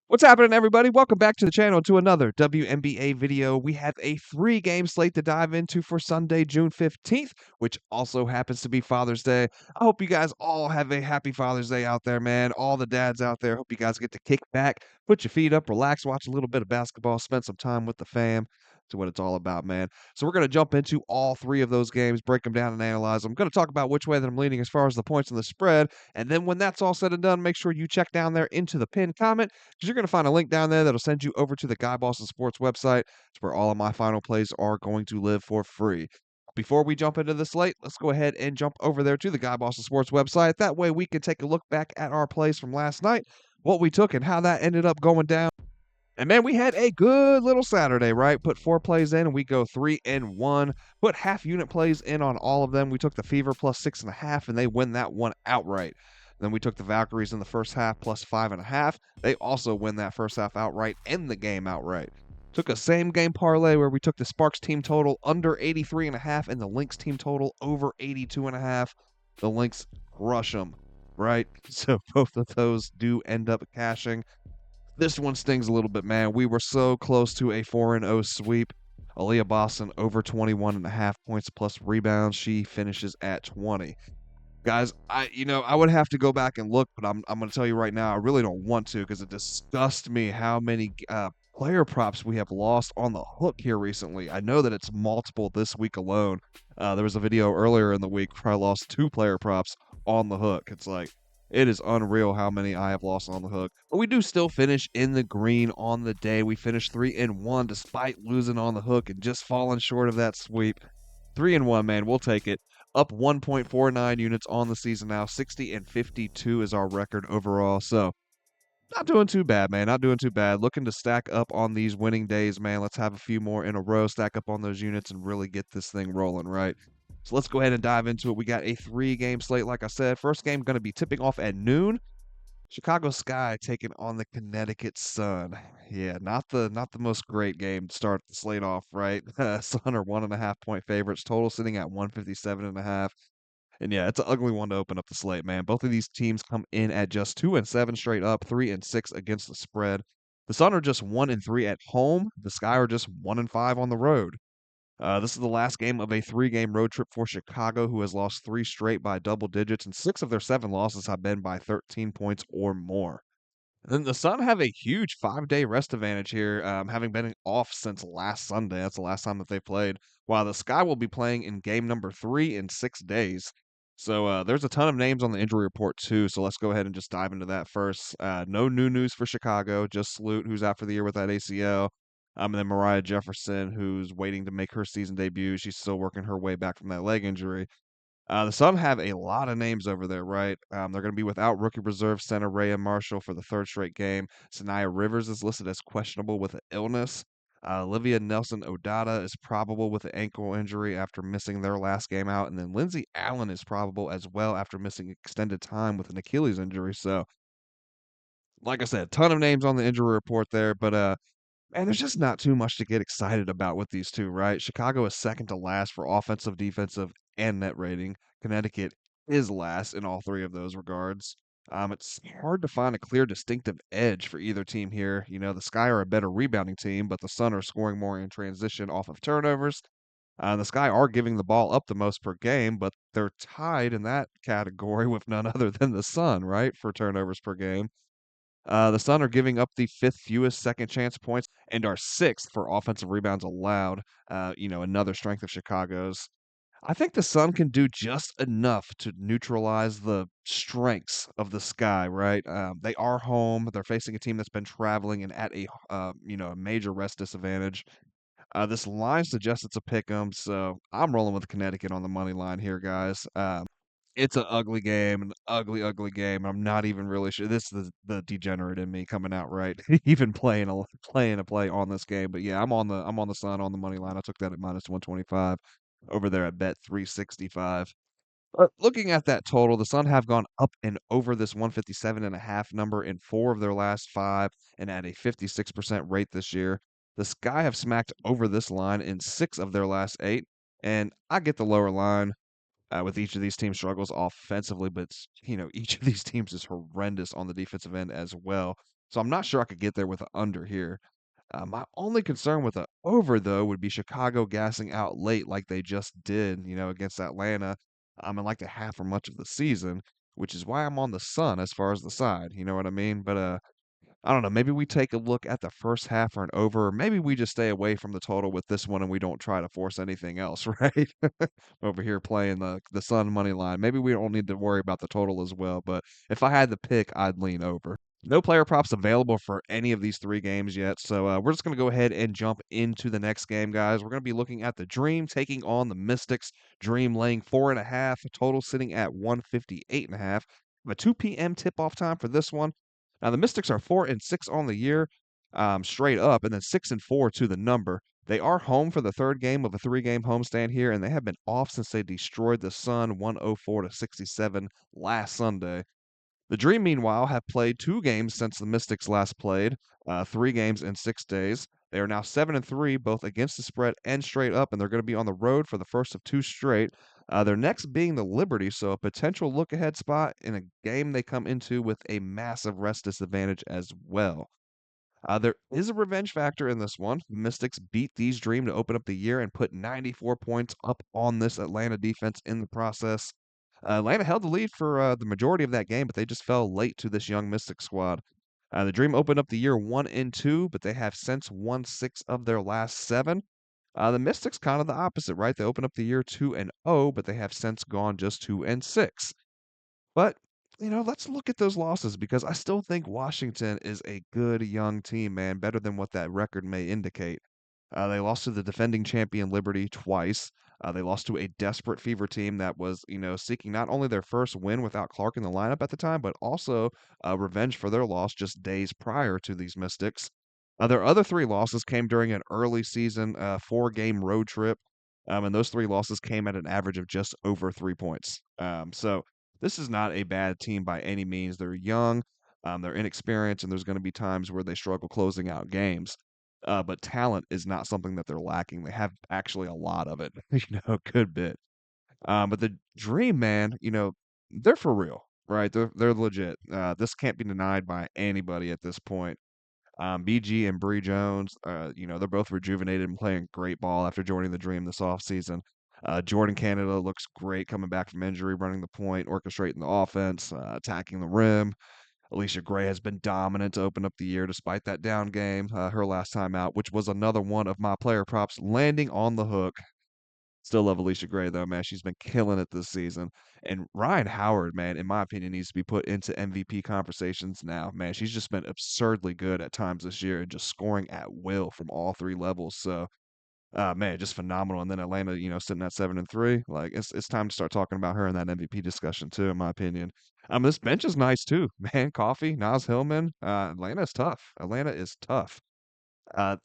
What's happening, everybody? Welcome back to the channel to another WNBA video. We have a three-game slate to dive into for Sunday, June 15th, which also happens to be Father's Day. I hope you guys all have a happy Father's Day out there, man. All the dads out there, hope you guys get to kick back, put your feet up, relax, watch a little bit of basketball, spend some time with the fam. That's what it's all about, man. So we're going to jump into all three of those games, break them down and analyze them. I'm going to talk about which way that I'm leaning as far as the points and the spread. And then when that's all said and done, make sure you check down there into the pinned comment because you're going to find a link down there that'll send you over to the Guy Boston Sports website. It's where all of my final plays are going to live for free. Before we jump into the slate, let's go ahead and jump over there to the Guy Boston Sports website. That way we can take a look back at our plays from last night, what we took and how that ended up going down. And man, we had a good little Saturday, right? Put 4 plays in and we go 3-1. Put half unit plays in on all of them. We took the Fever plus 6.5 and they win that one outright. Then we took the Valkyries in the first half plus 5.5. They also win that first half outright and the game outright. Took a same game parlay where we took the Sparks team total under 83.5 and the Lynx team total over 82.5. The Lynx crush them, right? So both of those do end up cashing. This one stings a little bit, man. We were so close to a 4-0 sweep. Aaliyah Boston over 21.5 points plus rebounds. She finishes at 20. Guys, I would have to go back and look, but I'm going to tell you right now, I really don't want to because it disgusts me how many player props we have lost on the hook here recently. I know that it's multiple this week alone. There was a video earlier in the week where I lost 2 player props on the hook. It's like, it is unreal how many I have lost on the hook. But we do still finish in the green on the day. We finished 3-1 despite losing on the hook and just falling short of that sweep. 3-1, man. We'll take it. Up 1.49 units on the season now. 60-52 is our record overall. So not doing too bad, man. Not doing too bad. Looking to stack up on these winning days, man. Let's have a few more in a row, stack up on those units, and really get this thing rolling, right? So let's go ahead and dive into it. We got a 3-game slate, like I said. First game going to be tipping off at noon. Chicago Sky taking on the Connecticut Sun. Yeah, not the most great game to start the slate off, right? Sun are 1.5 point favorites, total sitting at 157.5. And yeah, it's an ugly one to open up the slate, man. Both of these teams come in at just 2-7 straight up, 3-6 against the spread. The Sun are just 1-3 at home. The Sky are just 1-5 on the road. This is the last game of a 3-game road trip for Chicago, who has lost 3 straight by double digits, and 6 of their 7 losses have been by 13 points or more. And then the Sun have a huge 5-day rest advantage here, having been off since last Sunday. That's the last time that they played. While the Sky will be playing in game number 3 in 6 days. So there's a ton of names on the injury report too. So let's go ahead and just dive into that first. No new news for Chicago. Just Sloot, who's out for the year with that ACL. And then Mariah Jefferson, who's waiting to make her season debut. She's still working her way back from that leg injury. The Sun have a lot of names over there, right? They're going to be without rookie reserve center Rhea Marshall for the 3rd straight game. Sanaya Rivers is listed as questionable with an illness. Olivia Nelson Odata is probable with an ankle injury after missing their last game out. And then Lindsey Allen is probable as well after missing extended time with an Achilles injury. So, like I said, ton of names on the injury report there. But man, there's just not too much to get excited about with these two, right? Chicago is second to last for offensive, defensive, and net rating. Connecticut is last in all 3 of those regards. It's hard to find a clear, distinctive edge for either team here. You know, the Sky are a better rebounding team, but the Sun are scoring more in transition off of turnovers. The Sky are giving the ball up the most per game, but they're tied in that category with none other than the Sun, right, for turnovers per game. The Sun are giving up the 5th fewest second chance points and are 6th for offensive rebounds allowed. Another strength of Chicago's. I think the Sun can do just enough to neutralize the strengths of the Sky, right? They are home. They're facing a team that's been traveling and at a major rest disadvantage. This line suggests it's a pick 'em, so I'm rolling with Connecticut on the money line here, guys. It's an ugly game, an ugly, ugly game. I'm not even really sure. This is the degenerate in me coming out, right? Even playing a play on this game. But yeah, I'm on the Sun on the money line. I took that at -125 over there at bet 365. But looking at that total, the Sun have gone up and over this 157.5 number in 4 of their last 5 and at a 56% rate this year. The Sky have smacked over this line in 6 of their last 8, and I get the lower line with each of these teams struggles offensively, but each of these teams is horrendous on the defensive end as well. So I'm not sure I could get there with an under here. My only concern with a over, though, would be Chicago gassing out late like they just did, against Atlanta, in like the half or much of the season, which is why I'm on the Sun as far as the side. You know what I mean? But I don't know. Maybe we take a look at the first half for an over. Or maybe we just stay away from the total with this one and we don't try to force anything else, right? Over here playing the Sun money line. Maybe we don't need to worry about the total as well. But if I had to pick, I'd lean over. No player props available for any of these three games yet. So we're just going to go ahead and jump into the next game, guys. We're going to be looking at the Dream taking on the Mystics. Dream laying 4.5, total sitting at 158.5. A 2 p.m. tip off time for this one. Now the Mystics are 4-6 on the year, straight up, and then 6-4 to the number. They are home for the third game of a three-game homestand here, and they have been off since they destroyed the Sun 104-67 last Sunday. The Dream, meanwhile, have played two games since the Mystics last played, 3 games in 6 days. They are now 7-3, both against the spread and straight up, and they're going to be on the road for the first of two straight. Their next being the Liberty, so a potential look-ahead spot in a game they come into with a massive rest disadvantage as well. There is a revenge factor in this one. The Mystics beat these Dream to open up the year and put 94 points up on this Atlanta defense in the process. Atlanta held the lead for the majority of that game, but they just fell late to this young Mystic squad. The Dream opened up the year 1-2, but they have since won 6 of their last 7. The Mystics kind of the opposite, right? They opened up the year 2-0, but they have since gone just 2-6. But, let's look at those losses because I still think Washington is a good young team, man, better than what that record may indicate. They lost to the defending champion Liberty twice. They lost to a desperate Fever team that was, seeking not only their first win without Clark in the lineup at the time, but also revenge for their loss just days prior to these Mystics. Their other 3 losses came during an early season 4-game road trip, and those 3 losses came at an average of just over 3 points. So this is not a bad team by any means. They're young, they're inexperienced, and there's going to be times where they struggle closing out games. But talent is not something that they're lacking. They have actually a lot of it, a good bit. But the Dream, man, they're for real, right? They're legit. This can't be denied by anybody at this point. BG and Bree Jones, they're both rejuvenated and playing great ball after joining the Dream this offseason. Jordan Canada looks great coming back from injury, running the point, orchestrating the offense, attacking the rim. Alicia Gray has been dominant to open up the year despite that down game, her last time out, which was another one of my player props landing on the hook. Still love Alicia Gray though, man. She's been killing it this season. And Ryan Howard, man, in my opinion, needs to be put into MVP conversations now. Man, she's just been absurdly good at times this year and just scoring at will from all 3 levels. So man, just phenomenal. And then Atlanta, sitting at 7-3. Like it's time to start talking about her in that MVP discussion too, in my opinion. This bench is nice too, man. Coffee, Nas Hillman. Atlanta is tough. Atlanta is tough.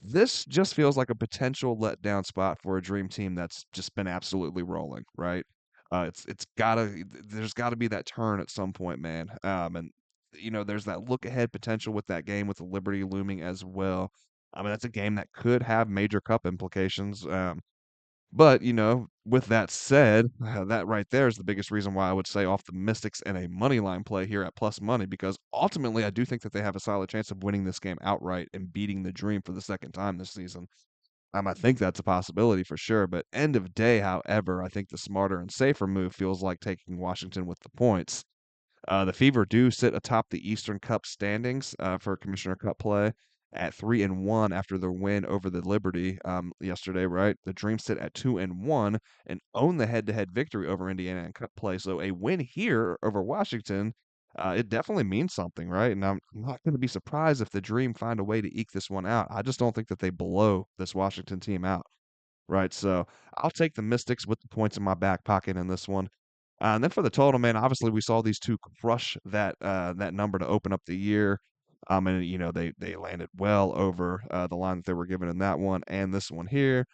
This just feels like a potential letdown spot for a dream team that's just been absolutely rolling, right? It's gotta there's gotta be that turn at some point, man. And there's that look ahead potential with that game with the Liberty looming as well. I mean, that's a game that could have major cup implications. But, with that said, that right there is the biggest reason why I would say off the Mystics and a money line play here at plus money, because ultimately I do think that they have a solid chance of winning this game outright and beating the Dream for the second time this season. I think that's a possibility for sure. But end of day, however, I think the smarter and safer move feels like taking Washington with the points. The Fever do sit atop the Eastern Cup standings for Commissioner Cup play at 3-1 after their win over the Liberty yesterday. Right, the Dream sit at 2-1 and own the head-to-head victory over Indiana in Cup play. So a win here over Washington, it definitely means something, right? And I'm not going to be surprised if the Dream find a way to eke this one out. I just don't think that they blow this Washington team out. Right, so I'll take the Mystics with the points in my back pocket in this one. And then for the total, man, obviously we saw these two crush that number to open up the year. And they landed well over the line that they were given in that one and this one here.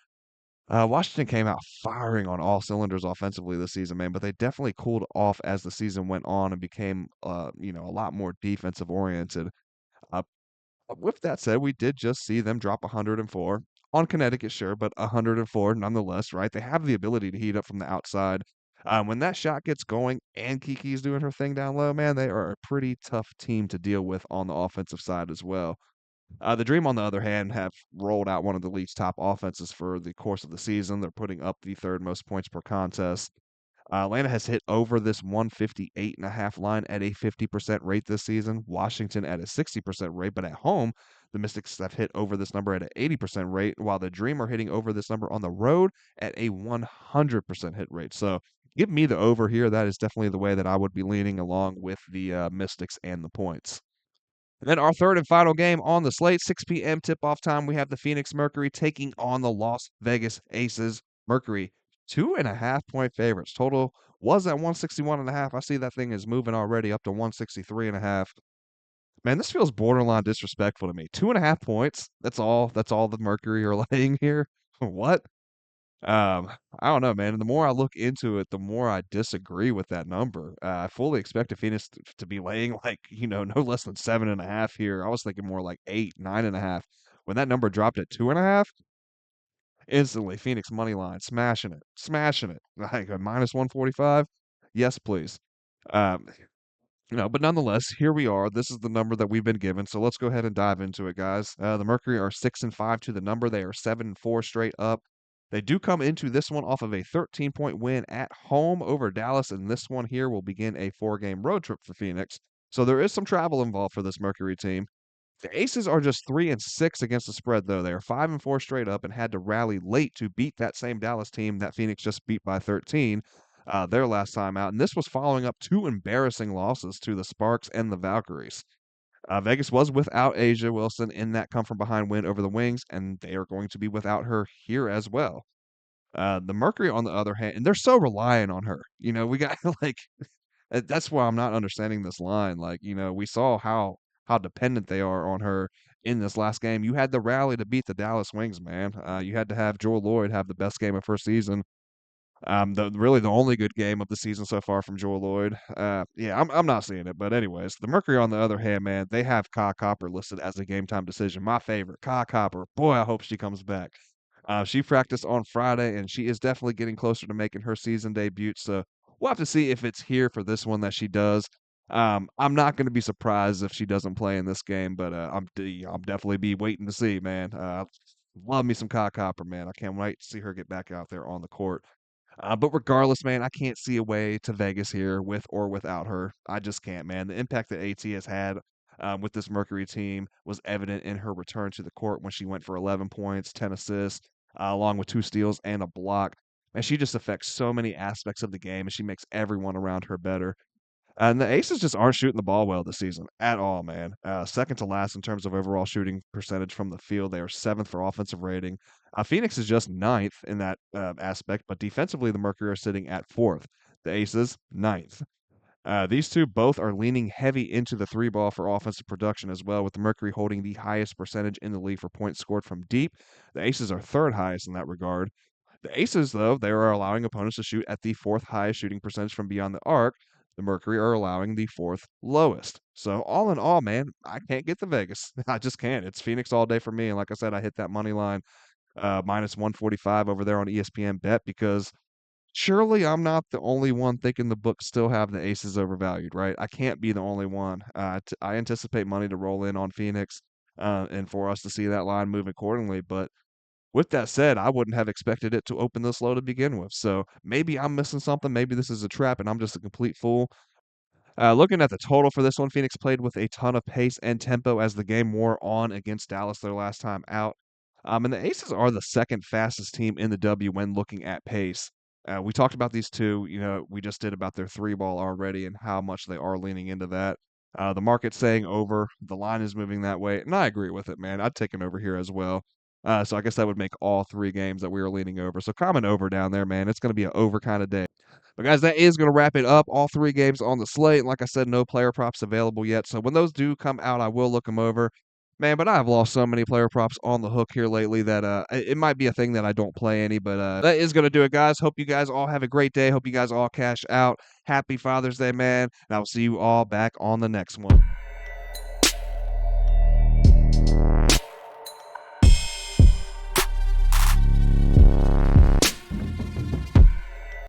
Washington came out firing on all cylinders offensively this season, man, but they definitely cooled off as the season went on and became a lot more defensive oriented. Uh, with that said, we did just see them drop 104 on Connecticut, sure, but 104 nonetheless, right? They have the ability to heat up from the outside. When that shot gets going and Kiki's doing her thing down low, man, they are a pretty tough team to deal with on the offensive side as well. The Dream, on the other hand, have rolled out one of the league's top offenses for the course of the season. They're putting up the third most points per contest. Atlanta has hit over this 158.5 line at a 50% rate this season. Washington at a 60% rate, but at home, the Mystics have hit over this number at an 80% rate, while the Dream are hitting over this number on the road at a 100% hit rate. So give me the over here. That is definitely the way that I would be leaning along with the Mystics and the points. And then our third and final game on the slate, 6 p.m. tip-off time, we have the Phoenix Mercury taking on the Las Vegas Aces. Mercury, 2.5-point favorites. Total was at 161.5. I see that thing is moving already up to 163.5. Man, this feels borderline disrespectful to me. 2.5 points. That's all the Mercury are laying here. What? I don't know, man. And the more I look into it, the more I disagree with that number. I fully expected Phoenix to be laying like, no less than 7.5 here. I was thinking more like 8, 9.5. When that number dropped at 2.5, instantly Phoenix money line, smashing it. Like a minus 145. Yes, please. Um, but nonetheless, here we are. This is the number that we've been given. So let's go ahead and dive into it, guys. The Mercury are 6-5 to the number. They are 7-4 straight up. They do come into this one off of a 13-point win at home over Dallas, and this one here will begin a 4-game road trip for Phoenix. So there is some travel involved for this Mercury team. The Aces are just 3-6 against the spread, though. They are 5-4 straight up and had to rally late to beat that same Dallas team that Phoenix just beat by 13 their last time out. And this was following up two embarrassing losses to the Sparks and the Valkyries. Vegas was without Asia Wilson in that come from behind win over the Wings, and they are going to be without her here as well. The Mercury, on the other hand, and they're so reliant on her. We got like that's why I'm not understanding this line. Like, we saw how dependent they are on her in this last game. You had the rally to beat the Dallas Wings, man. You had to have Joel Lloyd have the best game of her season. The only good game of the season so far from Joel Lloyd. Yeah, I'm not seeing it. But anyways, the Mercury, on the other hand, man, they have Kai Copper listed as a game time decision. My favorite, Kai Copper. Boy, I hope she comes back. She practiced on Friday, and she is definitely getting closer to making her season debut. So we'll have to see if it's here for this one that she does. I'm not going to be surprised if she doesn't play in this game, but I'm definitely be waiting to see, man. Love me some Kai Copper, man. I can't wait to see her get back out there on the court. But regardless, man, I can't see a way to Vegas here with or without her. I just can't, man. The impact that AT has had with this Mercury team was evident in her return to the court when she went for 11 points, 10 assists, along with 2 steals and a block. And she just affects so many aspects of the game, and she makes everyone around her better. And the Aces just aren't shooting the ball well this season at all, man. Second to last in terms of overall shooting percentage from the field. They are 7th for offensive rating. Phoenix is just 9th in that aspect, but defensively, the Mercury are sitting at 4th. The Aces, 9th. These two both are leaning heavy into the 3 ball for offensive production as well, with the Mercury holding the highest percentage in the league for points scored from deep. The Aces are 3rd highest in that regard. The Aces, though, they are allowing opponents to shoot at the 4th highest shooting percentage from beyond the arc. The Mercury are allowing the 4th lowest. So all in all, man, I can't get the Vegas. I just can't. It's Phoenix all day for me. And like I said, I hit that money line minus 145 over there on ESPN Bet because surely I'm not the only one thinking the books still have the Aces overvalued, right? I can't be the only one. I anticipate money to roll in on Phoenix and for us to see that line move accordingly. But with that said, I wouldn't have expected it to open this low to begin with. So maybe I'm missing something. Maybe this is a trap and I'm just a complete fool. Looking at the total for this one, Phoenix played with a ton of pace and tempo as the game wore on against Dallas their last time out. And the Aces are the second fastest team in the W when looking at pace. We talked about these two. We just did about their 3 ball already and how much they are leaning into that. The market's saying over. The line is moving that way, and I agree with it, man. I'd take an over here as well. So I guess that would make all 3 games that we were leaning over. So comment over down there, man. It's going to be an over kind of day. But guys, that is going to wrap it up. All 3 games on the slate. And like I said, no player props available yet. So when those do come out, I will look them over. Man, but I've lost so many player props on the hook here lately that it might be a thing that I don't play any. But that is going to do it, guys. Hope you guys all have a great day. Hope you guys all cash out. Happy Father's Day, man. And I will see you all back on the next one.